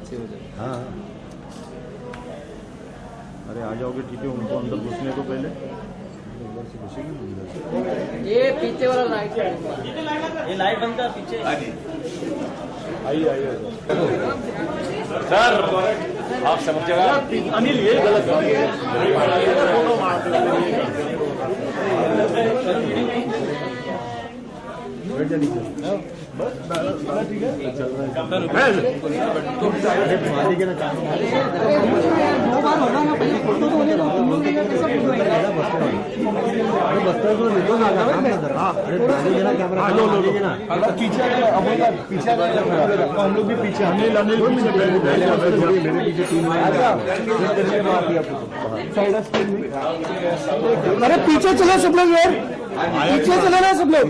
हाँ अरे आ जाओगे ठीक है, उनको अंदर घुसने को पहले अंदर से घुसेंगे। ये पीछे वाला लाइट, ये लाइट बंद कर पीछे। आइए आइए सर आप समझ जाएगा अनिल, ये गलत बस ठीक है, चल रहा है। मालिक है ना, दो बार होगा ना, पहले फोटो तो होने दो, बस्तर को निकल ना काम कर। हाँ मालिक है ना, कैमरा लो लो लो ना, पीछे पीछे हम लोग भी पीछे, अनिल अनिल पीछे मेरे पीछे टीम है। अरे पीछे चलो सब लोग यार, पीछे चलो ना सब लोग।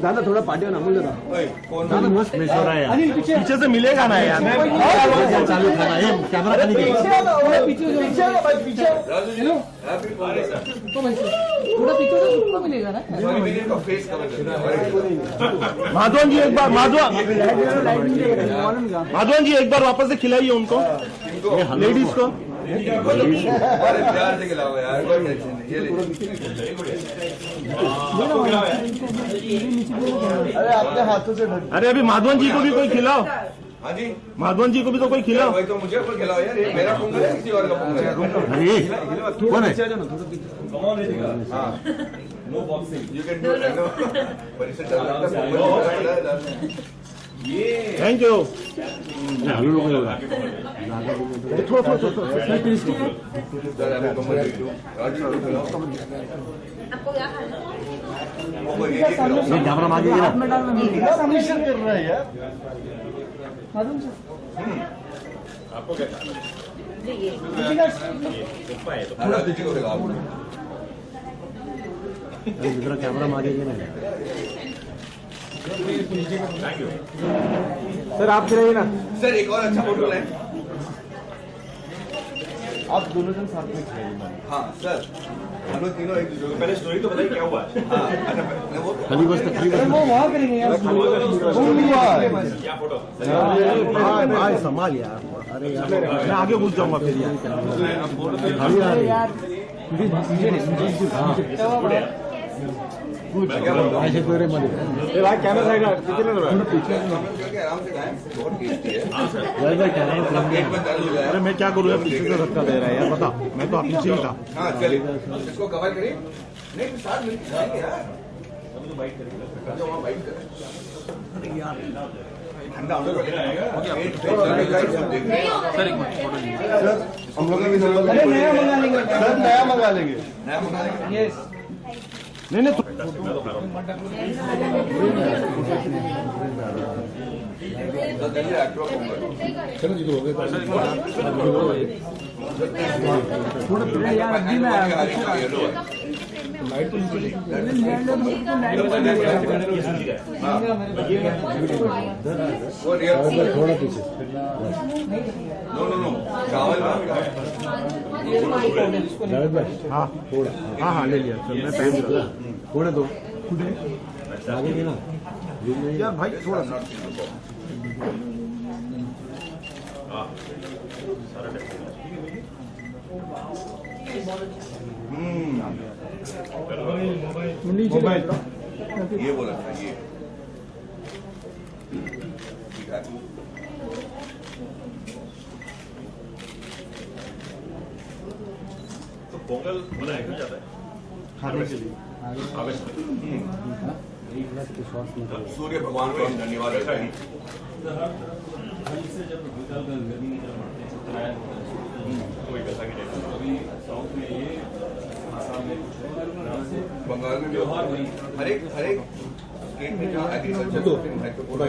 दादा थोड़ा पार्टी ना मुझे दादा मस्त मिस हो रहा है यार, पीछे से मिलेगा ना यार। चालू खाना है कैमरा का नहीं, पीछे हेलो थोड़ा पीछे तो मिलेगा ना। माधवन जी एक बार, माधवन जी एक बार वापस से खिलाइए उनको, लेडीज को। प्यार से खिलाओ यार, कोई टेंशन नहीं। अरे अपने हाथों से, अरे अभी माधवन जी को भी कोई खिलाओ। हाँ जी, माधवन जी को भी तो कोई खिलाओ। भाई तो मुझे कोई खिलाओ यार, ये मेरा पोंगल है किसी और का पोंगल है। कौन है? हाँ no boxing you can do no परिसर चल रहा है। Thank you. थोड़ा कैमरा मांगे कर रहा है यार। आपको क्या दूसरा कैमरा मांगेंगे ना सर, आप खिलाइए ना सर। एक और अच्छा फोटो लें, आप दोनों जन साथ में खिलाइए। हाँ सर, हम लोग तीनों एक दूसरे को पहले स्टोरी तो बताइए क्या हुआ। हाँ अच्छा पहले वो खाली बस तकरीबन वो वहाँ करेंगे यार। क्या फोटो भाई संभाल यार। अरे यार मैं आगे घुस जाऊंगा फिर यार। ऐसे कोई भाई कैमरा साइड कितने आराम से खाएं, बहुत टेस्टी है। अरे मैं क्या करूँ यार, पीछे से धक्का दे रहा है यार, बता। मैं तो पीछे ही था। हाँ चलिए इसको कवर करिए। नहीं साथ मिलकर खाएंगे यार, तो वहाँ बाइट करें। ठंडा होने को सर हम लोग भी नया मंगा लेंगे सर, नया मंगा लेंगे। यस नहीं नहीं चलो जी, तो हो गए थोड़ा यार। अभी मैं लाइट तो थोड़ा पीछे। नो नो नो चावल हाँ थोड़ा, हाँ हाँ ले लिया सर, मैं पहन रहा थोड़े दो आगे के ना यार भाई थोड़ा सा। मोबाइल ये बोला था ये ठीक है। तो पोंगल बनाया क्यों जाता है खाने के लिए। सूर्य भगवान को हम धन्यवाद देते हैं। कोई पैसा की अभी साउथ में ये, आसाम में कुछ है, बंगाल में भी हर एक स्टेट में जहाँ एग्रीकल्चर महत्वपूर्ण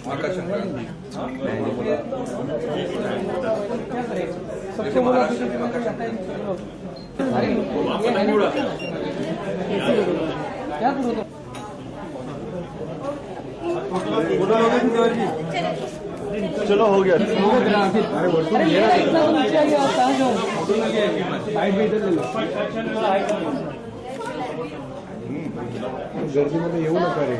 मकर संक्रांति जैसे महाराष्ट्र में मकर संक्रांति चलो हो गया। गर्दीमध्ये येऊ नका रे।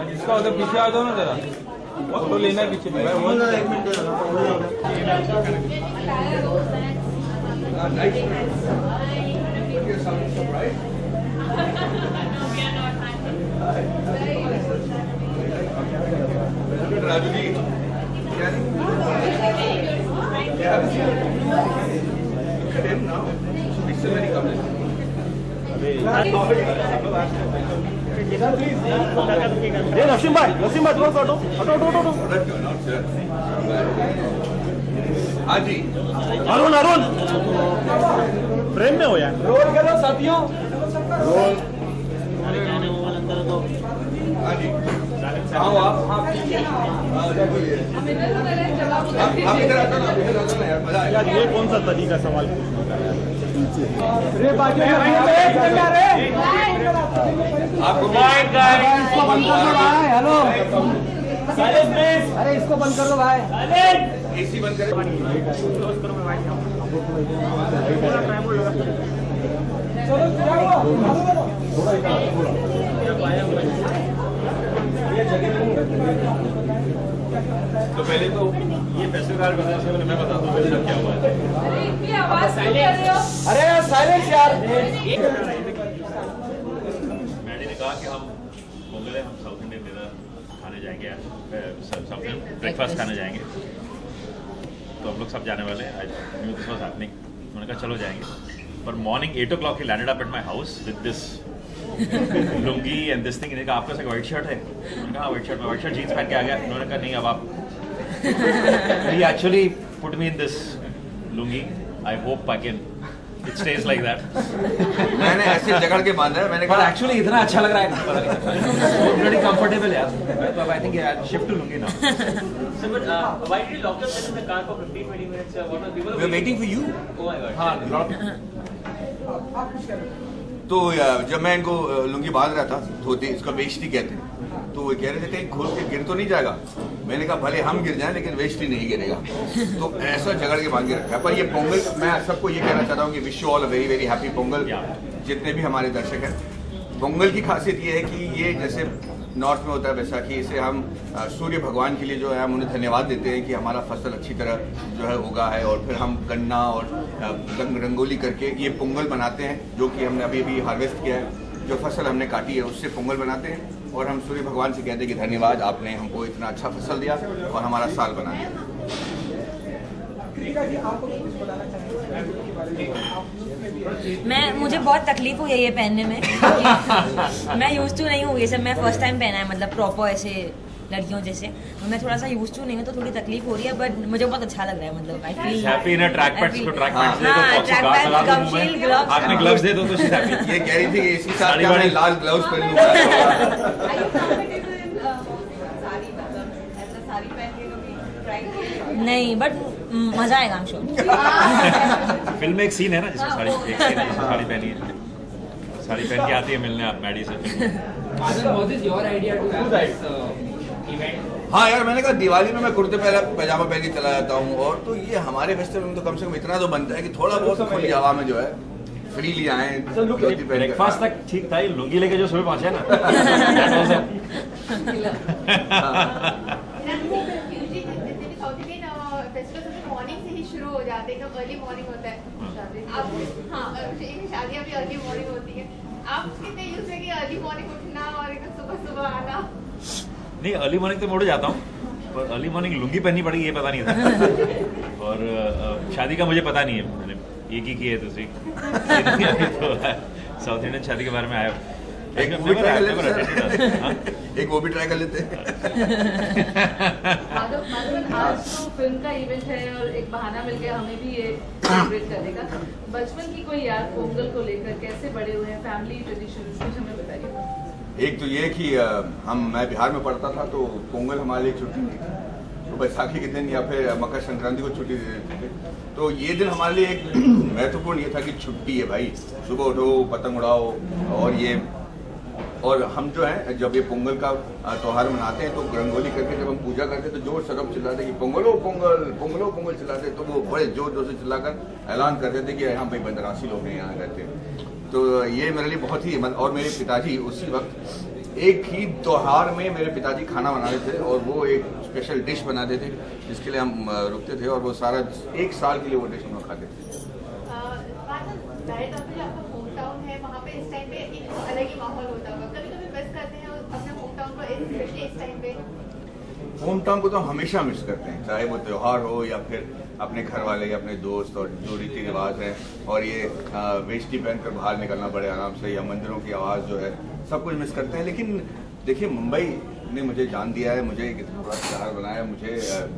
जिसका उधर पीछे आ जाओ ना जरा, फोटो लेना है पीछे राजू जी नसीम भाई थोड़ा सा हटो। हाँ जी अरुण प्रेम में हो यार। रोल करो साथियों। हाँ जी आओ आप आप इधर आता ना यार, मजा आएगा। यार ये कौन सा तरीका सवाल पूछने का यार। आपको हेलो अरे इसको बंद कर दो भाई। एसी बंद करें। तो पहले तो ये फेस्टिवल कार्ड बनाने से पहले मैं बताता हूँ मेरे साथ क्या हुआ है। अरे साइलेंस यार। मैंने कहा कि हम पोंगल है, हम साउथ इंडियन डिनर खाने जाएंगे यार, साउथ इंडियन ब्रेकफास्ट खाने जाएंगे। तो हम लोग सब जाने वाले हैं। I knew this was happening. मैंने कहा चलो जाएंगे, पर morning 8 o'clock he landed up at my house with this lungi and this thing. इन्होंने कहा आपके पास व्हाइट शर्ट है? मैंने कहा व्हाइट शर्ट, मैं व्हाइट शर्ट जीन्स पहन के आ गया। उन्होंने कहा नहीं अब आप he actually put me in this lungi. I hope I can it stays like that. मैंने ऐसे जगड़ के बांधा है। मैंने पर कहा एक्चुअली इतना अच्छा लग रहा है, ऑलरेडी कंफर्टेबल यार। तो I think I shift to lungi now. So, but why did you lock yourself in the car for 15-20 minutes? What was people we are waiting for you. Oh my god. हाँ, तो जब मैं इनको लुंगी बांध रहा था, धोती, इसको वेष्टी कहते हैं, तो वो कह रहे थे कहीं खोल के गिर तो नहीं जाएगा। मैंने कहा भले हम गिर जाएं लेकिन वेष्टी नहीं गिरेगा। तो ऐसा झगड़ के बांध के रखा है। पर ये पोंगल, मैं सबको ये कहना चाहता हूँ कि wish you all a very very happy Pongal. जितने भी हमारे दर्शक हैं, पोंगल की खासियत ये है कि ये जैसे नॉर्थ में होता है बैसाखी, इसे हम सूर्य भगवान के लिए जो है हम उन्हें धन्यवाद देते हैं कि हमारा फसल अच्छी तरह जो है उगा है, और फिर हम गन्ना और रंगोली करके ये पोंगल बनाते हैं, जो कि हमने अभी अभी हार्वेस्ट किया है। जो फसल हमने काटी है उससे पोंगल बनाते हैं, और हम सूर्य भगवान से कहते हैं कि धन्यवाद, आपने हमको इतना अच्छा फसल दिया और हमारा साल बना दिया। मुझे बहुत तकलीफ हुई है ये पहनने में। मैं यूज टू नहीं हूँ ये सब, मैं फर्स्ट टाइम पहना है, मतलब प्रॉपर ऐसे लड़कियों जैसे। तो मैं थोड़ा सा यूज टू नहीं हूँ, तो थोड़ी तकलीफ हो रही है, बट मुझे बहुत अच्छा लग रहा है। मतलब I feel happy in track pants को ट्रैक पैंट्स दे हाँ, दो, ट्रैक पैंट्स, गम शील्ड, ग्लव्स। आपने ग्लव्स दे दो तो शी हैप्पी। ये कह रही थी कि इसी साल का मैं लाल ग्लव्स पहन लूंगा। नहीं, बट मजा आएगा, I'm sure। फिल्म में एक सीन है ना जिसमें साड़ी, एक सीन है जिसमें साड़ी पहनी है, साड़ी पहन के आती है मिलने आप मैडी से। What is your idea to have this event? हाँ यार, मैंने कहा दिवाली में मैं कुर्ते पैजामा पहन के चला जाता हूँ, और तो ये हमारे फेस्टिवल में तो कम से कम इतना तो बनता है कि थोड़ा बहुत खुली हवा में जो है फ्रीली आए। ब्रेकफास्ट तक ठीक था, ये लुंगी लेके जो सुबह पहुंचे ना मॉर्निंग से ही शुरू हो जाते हैं, एकदम अर्ली मॉर्निंग होता है। अब हाँ, शादियाँ भी अर्ली मॉर्निंग होती है। आप कितने यूज है कि अर्ली मॉर्निंग उठना और एकदम सुबह सुबह आना? नहीं, अर्ली मॉर्निंग तो मोड़ जाता हूँ, पर अर्ली मॉर्निंग लुंगी पहननी पड़ेगी ये पता नहीं था। और शादी का मुझे पता नहीं है, मैंने एक ही की है तो साउथ इंडियन शादी के बारे में आया। एक वो भी ट्राई कर लेते, एक वो भी ट्राई कर लेते। आज तो फिल्म का इवेंट है और एक बहाना मिल गया हमें भी ये सेलिब्रेट करने का। बचपन की कोई याद पोंगल को लेकर, कैसे बड़े हुए हैं, फैमिली ट्रेडिशन, कुछ हमें बताइए। एक तो ये कि मैं बिहार में पढ़ता था, तो पोंगल हमारे लिए छुट्टी थी, तो बैसाखी के दिन या फिर मकर संक्रांति को छुट्टी दे देते थे। तो ये दिन हमारे लिए एक महत्वपूर्ण ये था कि छुट्टी है भाई, सुबह उठो, पतंग उड़ाओ, और ये और हम जो है जब ये पोंगल का त्यौहार मनाते हैं तो रंगोली करके जब हम पूजा करते हैं तो जोर शराब चिल्लाते कि पोंगलो पोंगल चिल्लाते, तो वो बड़े जोर जोर से चिल्लाकर ऐलान करते थे कि यहाँ भाई बंदरासी लोग हैं यहाँ रहते हैं। तो ये मेरे लिए बहुत ही और मेरे पिताजी उसी वक्त एक ही त्यौहार में मेरे पिताजी खाना बनाते थे और वो एक स्पेशल डिश बनाते थे जिसके लिए हम रुकते थे और वो सारा 1 साल के लिए वो डिश हम लोग खाते थे। होम टाउन है, वहाँ पे इस टाइम पे एक अलग ही माहौल होता होगा, कभी कभी मिस करते हैं अपने होम टाउन को, स्पेशली इस टाइम पे? होम टाउन को तो हमेशा मिस करते हैं, चाहे वो त्यौहार हो या फिर अपने घर वाले या अपने दोस्त और जो रीति रिवाज है, और ये वेष्टी पहनकर बाहर निकलना बड़े आराम से, या मंदिरों की आवाज़ जो है, सब कुछ मिस करते हैं। लेकिन देखिए, मुंबई ने मुझे जान दिया है, मुझे एक इतना बड़ा शहर बनाया, मुझे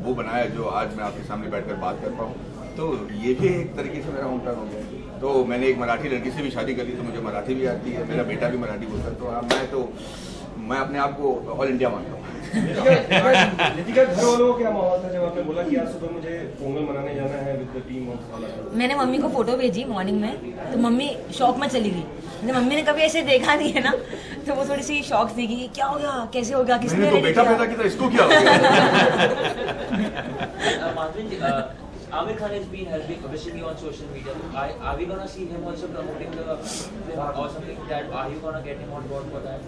वो बनाया जो आज मैं आपके सामने बैठकर बात कर पाऊँ, तो ये भी एक तरीके से मेरा होम टाउन हो गया। तो मैंने एक मराठी लड़की से भी शादी कर ली, तो मुझे मराठी भी आती है, मेरा बेटा भी मराठी बोलता है, तो मैं अपने आप को ऑल इंडिया मानता हूँ। रितिका, घर वालों को क्या माहौल था जब आपने बोला कि आज सुबह मुझे पोंगल मनाने जाना है विद द टीम ऑफ? मैंने मम्मी को फोटो भेजी मॉर्निंग में, तो मम्मी शॉक में चली गई। मम्मी ने कभी ऐसे देखा नहीं है ना, तो वो थोड़ी सी शॉक थी कि क्या हो गया, कैसे हो गया, किसने तो बेटा पैदा किया, इसको क्या हो गया? Amir Khan has been wishing you on social media. Are we gonna see him also promoting the film or something like that? Are you gonna get him on board for that?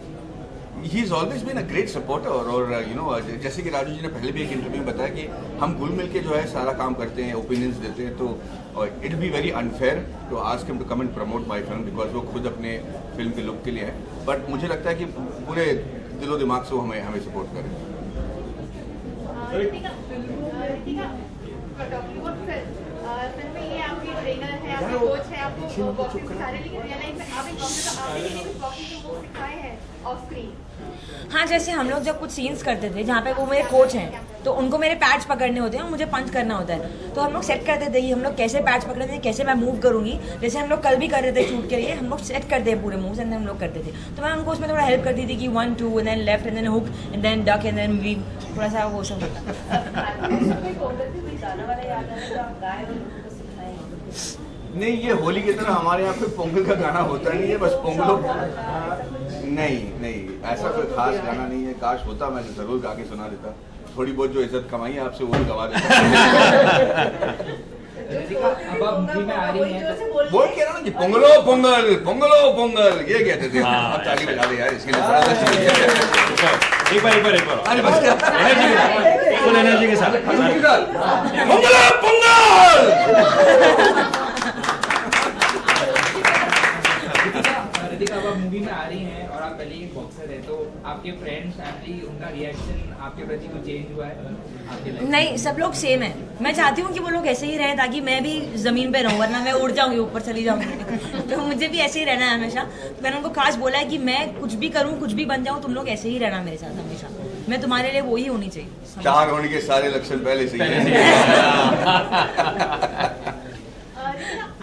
He's always been a great supporter और you know, जैसे कि राजू जी ने पहले भी एक interview में बताया कि हम घुल मिल के जो है सारा काम करते हैं, ओपिनियंस देते हैं, तो it be very unfair to ask him to come and promote my film because वो खुद अपने फिल्म के लुक के लिए है। बट मुझे लगता है कि पूरे दिलो दिमाग से वो हमें सपोर्ट करें। फिल्म में ये आपकी ट्रेनर है, आपके कोच है, आपको बॉक्सिंग सिखा रहे हैं, लेकिन रियल लाइफ में आप एक बॉक्सर, तो आपने भी बॉक्सिंग को सिखाए हैं ऑफ स्क्रीन? हाँ, जैसे हम लोग जब कुछ सीन्स करते थे जहाँ पे वो मेरे कोच हैं, तो उनको मेरे पैड्स पकड़ने होते हैं और मुझे पंच करना होता है, तो हम लोग सेट करते थे कि हम लोग कैसे पैड्स पकड़े थे, कैसे मैं मूव करूँगी। जैसे हम लोग कल भी कर रहे थे शूट के लिए, हम लोग सेट करते हैं पूरे मूव्स एंड हम लोग करते थे, तो मैं उनको उसमें थोड़ा हेल्प करती थी कि 1 2 and then left and then hook and then duck and then weave, थोड़ा सा वो सब नहीं, ये होली की तरह हमारे यहाँ पे पोंगल का गाना होता नहीं है, बस पोंगलो। नहीं, ऐसा कोई खास गाना नहीं है। काश होता, मैं जरूर गा के सुना देता। थोड़ी बहुत जो इज्जत कमाई है आपसे वो भी गवा देता। अब आप मूवी में आ रही हैं तो बोल के ना कि पोंगलो पोंगल ये कहते थे। अब ताली बजा दे यार, इसके लिए बड़ा एक बार अरे बस फुल एनर्जी के साथ पोंगलो पोंगल। रितिका, अब आप मूवी में आ रही हैं और आप पहले ही बॉक्सर है, तो आपके फ्रेंड्स, फैमिली, उनका रिएक्शन आपके प्रति कुछ चेंज हुआ है आपके लाइफ? नहीं, सब लोग सेम है। मैं चाहती हूँ कि वो लोग ऐसे ही रहें ताकि मैं भी जमीन पे रहूँ, वरना मैं उड़ जाऊँगी, ऊपर चली जाऊँगी। तो मुझे भी ऐसे ही रहना है हमेशा। तो मैंने उनको खास बोला है कि मैं कुछ भी करूँ, कुछ भी बन जाऊँ, तुम लोग ऐसे ही रहना मेरे साथ हमेशा। मैं तुम्हारे लिए वो ही होनी चाहिए। 4 होने के सारे लक्षण पहले से ही हैं।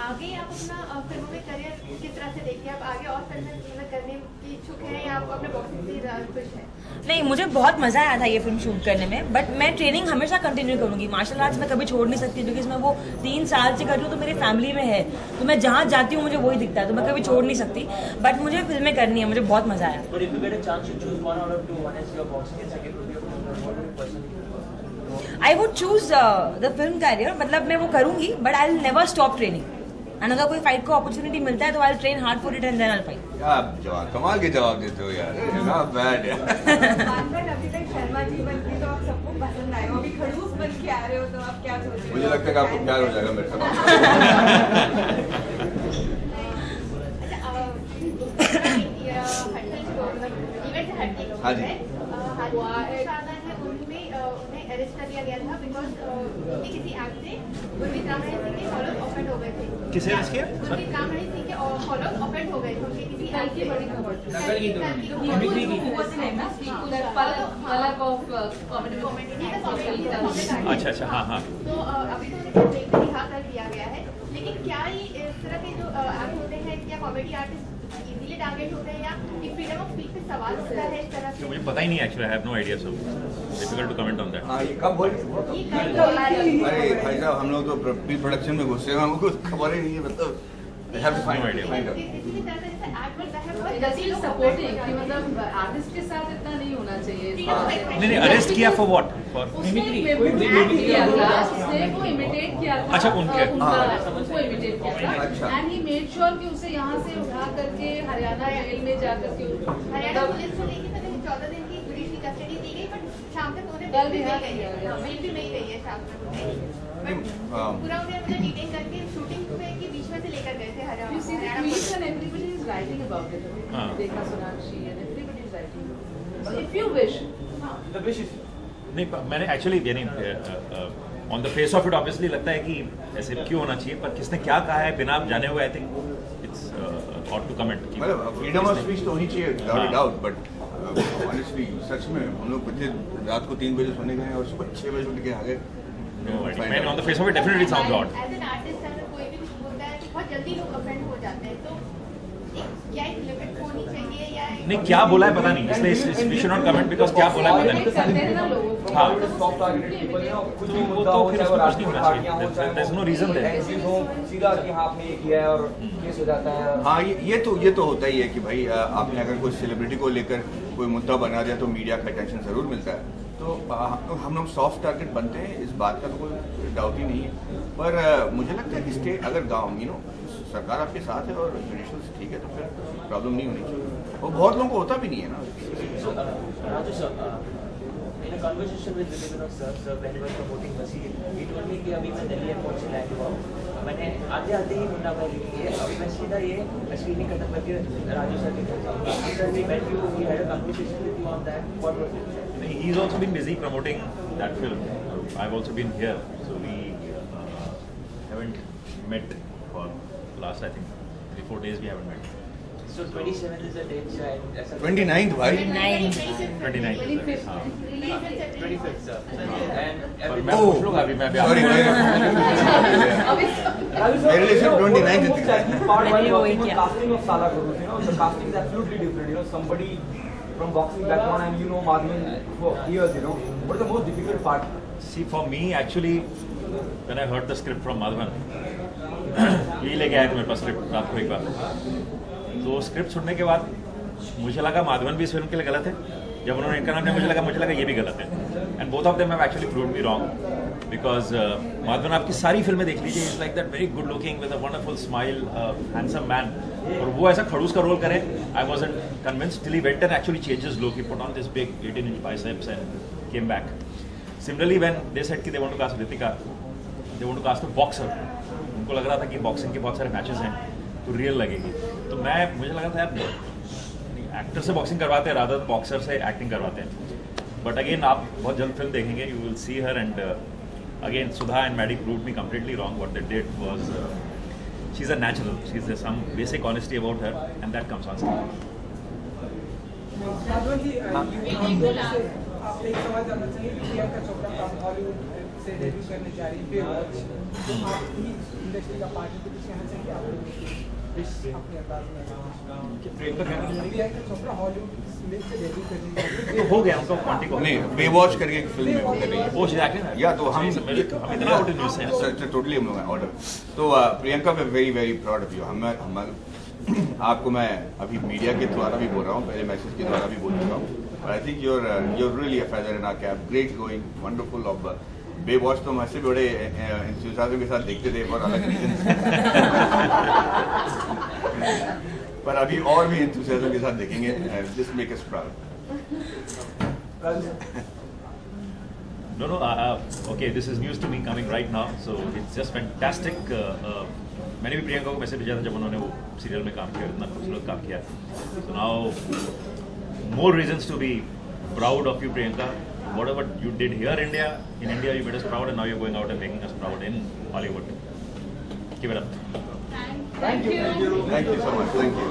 आगे आप अपना फिल्मों में करियर किस तरह से देखिए? आप आगे और फिल्में करने की इच्छुक हैं या आप अपने बॉक्सिंग से खुश हैं? नहीं, मुझे बहुत मज़ा आया था ये फिल्म शूट करने में, बट मैं ट्रेनिंग हमेशा कंटिन्यू करूँगी। मार्शल आर्ट्स मैं कभी छोड़ नहीं सकती, क्योंकि इसमें वो 3 साल से कर रही हूँ, तो मेरी फैमिली में है, तो मैं जहाँ जाती हूँ मुझे वही दिखता है, तो मैं कभी छोड़ नहीं सकती। बट मुझे फिल्में करनी है, मुझे बहुत मज़ा आया। But if you get a chance to choose one out of two, one is your boxing and second will be your film, what would you personally? I would choose the film career, मतलब मैं वो करूँगी, but I will never stop training. And अगर कोई fight को opportunity मिलता है तो I will train hard for it and then I will fight. आप जवाब कमाल के जवाब देते हो यार, नॉट बैड यार। अभी तक शर्मा जी बन के तो आप सबको पसंद आए हो, अभी खड़ूस बन के आ रहे हो, तो आप क्या सोच रहे हो? मुझे लगता है कि आपको प्यार हो जाएगा मेरे साथ। हाँ जी। उन्हें अरेस्ट कर लिया गया था बिकॉज किसी एक्ट से गुरमीत रामराय सिंह के फॉलोअर्स ऑफेंड हो गए थे। किसे अरेस्ट किया? गुरमीत रामराय सिंह के फॉलोअर्स ऑफेंड हो गए थे उनके किसी एक्ट से। बड़ी खबर नकल की तो मिमिक्री की। अच्छा, हाँ। तो अभी तो उन्हें ब्रेक में रिहा कर दिया गया है, लेकिन क्या ये इस तरह के जो एक्ट होते हैं, क्या कॉमेडी आर्टिस्ट इजीली टारगेट होते हैं, या ये फ्रीडम ऑफ स्पीच पे सवाल होता है इस तरह से? मुझे पता ही नहीं actually, I have no idea, so difficult to comment on that. हाँ, ये कब बोल? अरे भाई साहब, हम लोग तो प्री प्रोडक्शन में घुसे हैं, हमको खबर ही नहीं है। मतलब They have to find No idea. out. इसीलिए ज्यादा जैसे adverts I have industry supporting कि मतलब आर्टिस्ट के साथ इतना नहीं होना चाहिए नहीं अरेस्ट किया फॉर व्हाट फॉर उसने इमिटेट किया था उसने वो इमिटेट किया था अच्छा, उनके। उसको इमिटेट किया अच्छा। था एंड ही मेड श्योर कि उसे यहाँ से उठा करके हरियाणा जेल में जा करके हरियाणा पुलिस को लेके पता नहीं 14 दिन की जुडिशरी कस्टडी दी गई बट शाम तक उन्हें कल बिल्कुल रिहा नहीं गई किया है गया। बिल्कुल नहीं गई है शाम तक उन्हें बट हाँ। पूरा उन्हें मतलब डिटेन करके शूटिंग पे के बीच में से लेकर गए थे You see the Haryana tweets police and everybody is writing about it. हाँ। देखा Sonakshi and everybody is writing. So if you wish, The wish is नहीं मैंने एक्चुअली यानी on the face of it obviously लगता है कि ऐसे क्यों होना चाहिए पर किसने क्या कहा है बिना जाने हुए I think it's ought to comment मतलब फ्रीडम ऑफ स्पीच तो होनी चाहिए हाँ। विदाउट डाउट बट ऑनेस्टली सच में हम लोग बच्चे रात को 3 बजे सोने गए और सुबह 6 बजे उठ के आ गए man on the face of it definitely sounds odd as an artist अगर कोई भी कुछ बोलता है तो बहुत जल्दी लोग ऑफेंड हो जाते हैं तो क्या एक लिमिट होनी चाहिए या नहीं क्या बोला है पता नहीं इसलिए we should not comment because क्या बोला है पता already नहीं करते हैं ना लोगों को। हाँ। तो soft targeted people हैं और कुछ भी वो मुद्दा तो हो फिर चाहे उसमें वो कुछ नहीं होना राजनीतिक चाहिए। पार्टियां हो चाहे There's no reason there. Agencies हो सीधा कि हाँ आपने ये किया है और केस हो जाता है हाँ ये तो होता ही है कि भाई आपने अगर कोई सेलिब्रिटी को लेकर कोई मुद्दा बना दिया तो मीडिया का अटेंशन जरूर मिलता है तो हम लोग सॉफ्ट टारगेट बनते हैं इस बात का तो कोई डाउट ही नहीं है पर मुझे लगता है कि स्टेट अगर गाँव सरकार आपके साथ है और जुडिशल ठीक है तो फिर प्रॉब्लम नहीं होनी चाहिए और बहुत लोगों को होता भी नहीं है ना So, Raju sir, in a conversation with Vivek sir, when he was promoting Nasir, he told me कि अभी मैं दिल्ली एयरपोर्ट से लैंड हुआ हूँ। मैंने आते ही मुन्ना भाई लिखी है, अभी मैं सीधा ये स्क्रीनिंग खत्म करके राजू सर के घर जाऊँगा। Sir, we met you, we had a conversation with you on that. What was it? He's also been busy promoting that film. I've also been here, so we haven't met for last I think 3-4 days. We haven't met. So 27th is the date, sir, and ऐसा 29th भाई 29th. 25th. हाँ। 25th, sir. And पर every मैं पूछ लूँगा अभी मैं अभी सॉरी अभी मेरे लिए सिर्फ 29th दिख रहा है मैंने वही किया। casting of Sala Guru, the casting is absolutely different. Somebody from boxing background and Madhavan for years. What is the most difficult part? See, for me actually, when I heard the script from Madhavan, यही लेके आए थे मेरे पास script रात को एक बार। तो script सुनने के बाद मुझे लगा माधवन भी इस फिल्म के लिए गलत है। जब उन्होंने इनका नाम लिया मुझे लगा ये भी गलत है। And both of them have actually proved me wrong because Madhavan आपकी सारी फिल्में देख लीजिए is like that very good looking with a wonderful smile handsome man और वो ऐसा खड़ूस का रोल करे I wasn't convinced till he went and actually changes look he put on this big 18-inch biceps and came back. Similarly when they said कि they want to cast Ritika, they want to cast a boxer, उनको लग रहा था कि boxing के बहुत सारे matches हैं तो रियल लगेगी। तो मुझे लगा था यार एक्टर से बॉक्सिंग करवाते हैं रादर बॉक्सर से एक्टिंग करवाते हैं। बट अगेन आप बहुत जल्द फिल्म देखेंगे you will see her and again Sudha and Maddy proved me completely wrong. What they did was she's a natural, she's some basic honesty about her and that comes on screen. Madhavan ji आपसे एक सवाल जानना चाहिए कि Priyanka Chopra Hollywood से debut करने जा रही है बेवॉच तो आप भी इंडस्ट्री का पार्ट है तो कुछ कहना चाहिए आप अपने अंदाज में प्रियंका चोपड़ा हॉलीवुड से डेब्यू करने जा रही है तो हो गया उनका क्वांटिटी को नहीं बेवॉच करके एक फिल्म में कर रही है वो she's acting या तो हम इतना आउट न्यूज़ है टोटली हम लोग ऑर्डर तो Priyanka we very very proud of you हम आपको मैं अभी मीडिया के द्वारा भी बोल रहा हूँ पहले मैसेज के द्वारा भी बोल चुका हूँ I think you're really a feather in our cap great going wonderful of Baywatch तो हम ऐसे बड़े एंथुसियाज्म के साथ देखते थे पर अलग रीजन पर अभी और भी एंथुसियाज्म के साथ देखेंगे this make us proud No, okay, this is news to me coming right now, so it's just fantastic. मैंने भी प्रियंका को मैसेज भेजा था जब उन्होंने वो सीरियल में काम किया इतना खूबसूरत काम किया so now more reasons to be proud of you Priyanka. Whatever you did here in India you made us proud and now you're going out and making us proud in Hollywood. Keep it up. Thank you. Thank you so much. Thank you.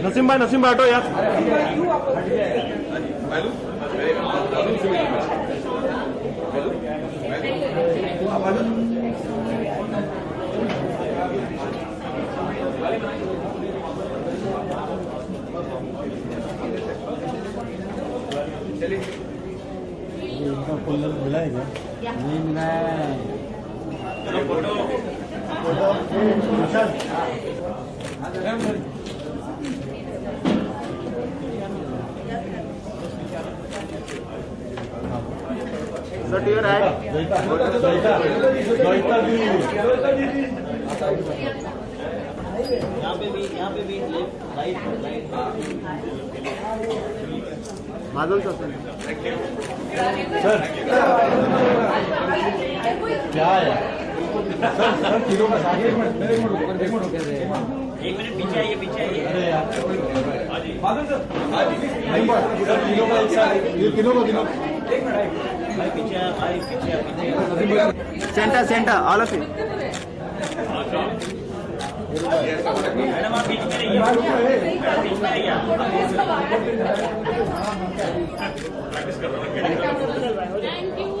Naseem भाई हटो यार चलिए मिला है क्या? नहीं मिला है। So to your right. यहाँ पे भी लेफ्ट राइट बादल सर क्या है सर किलो का साथ एक मिनट पीछे आइए अरे यार बादल सर नहीं सर किलो का एक साथ ये किलो का centre all of you madam आप बीच में रहिए मैडम बीच में रहिए Thank you.